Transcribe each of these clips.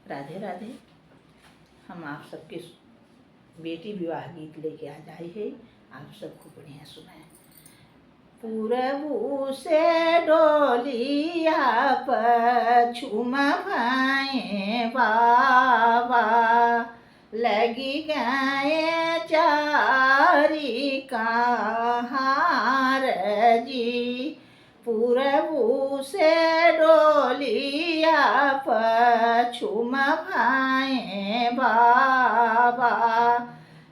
राधे राधे। हम आप सबके बेटी विवाह गीत लेके आ जाए है, आप सबको बढ़िया सुनाए। पूरबू से डोलिया पछुम भाए बाबा, लगी गए चारी कहार जी। पूरबू से डोलिया पछुम भाए बाबा,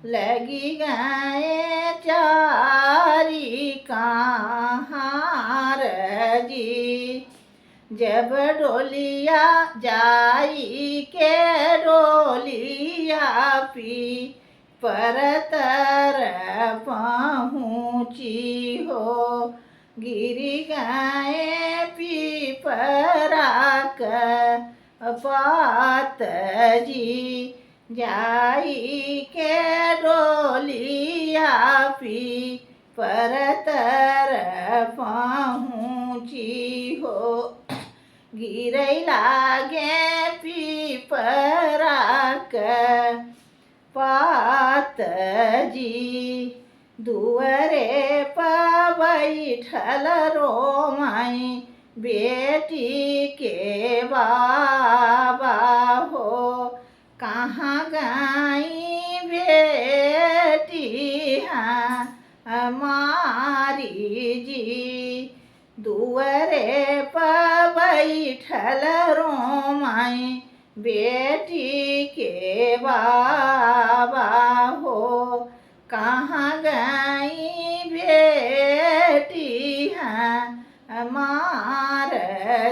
लगी गए चारी कहार जी। जब डोलिया जाई के डोलिया पी परतर पहुँची हो, गिरी गए पीपरा पात जी। जाई के डोलिया पी परतर पहुँची हो, गिरई लागे पीपरा पात जी। दुअरे पर बैठल रोमाई बेटी के बाबा हो, कहाँ गई बेटी हमारी जी। दुअरे पर बैठल रोमाई बेटी के बाबा हो, कहाँ गई बेटी हमार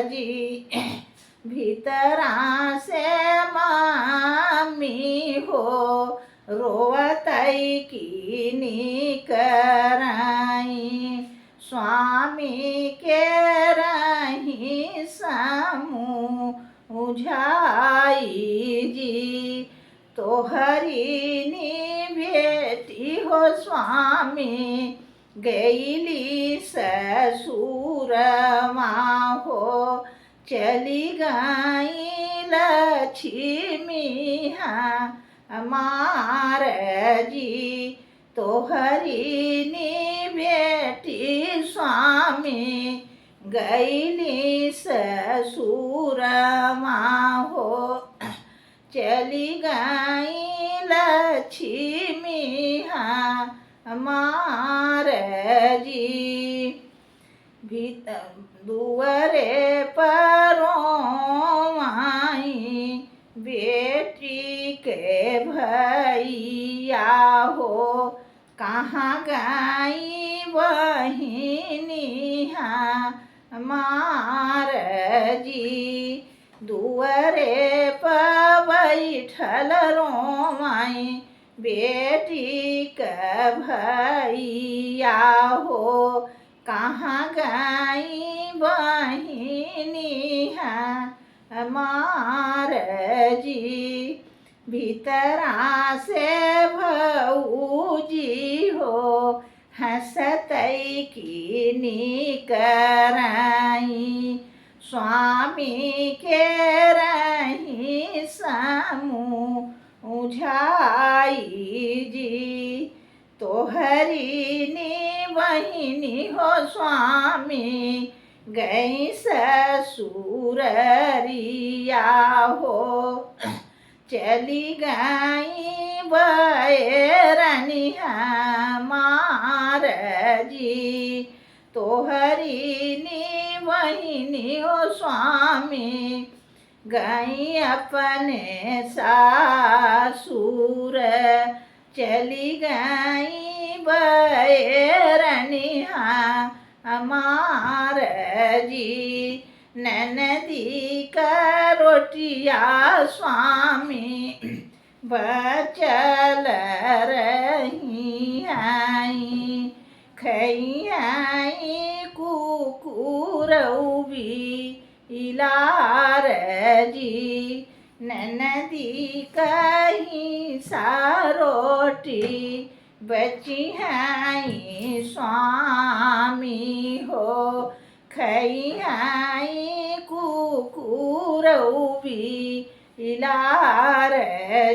जी। भीतरा से मामी हो, रोवतई की निकराई। स्वामी के रही समूझाई जी। तोहरी नी बेटी हो स्वामी, गईली ससुर माँ हो, चली गई लक्ष्मी हमार जी। तोहरी नी बेटी स्वामी, गईली ससुर माँ हो, चली गई लक्ष्मी हमार जी। दुअरे परों आई बेटी के भैया हो, कहाँ गई बहिनी हमार जी। दुअरे पर बैठल रोमाई बेटी के भैया हो, कहाँ गई बहिनी हमार जी। भीतरा से भौजी हो, हंसतई की निकराई। स्वामी के रही समूझाई जी। तोहरी नी बहिनी हो स्वामी, गई ससुररिया हो, चली गई बैरनी हमार जी। तोहरी नी बहिनी हो स्वामी, गई अपने सासुर, चली गई बैरनी हमार जी। ननदी का रोटिया स्वामी, बचल रही आई। खई आई कुकुरौबी इलार जी। ननदी कहीं सारोटी बची हैं स्वामी हो, खई आई कुकुरौबी इलार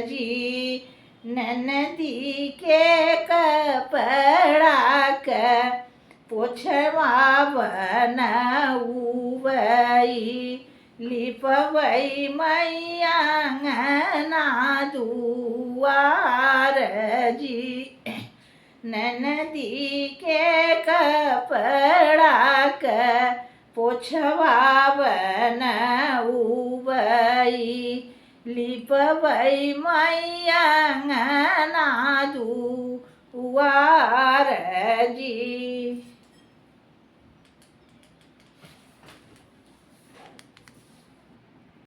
जी। ननदी के कपड़ा के पोछवा बनउबई, लिपवई मैया अंगना दुआर जी। ननदी के कपड़ा के पोछवा बनउबई, लिपवई मैया अंगना दुआर जी।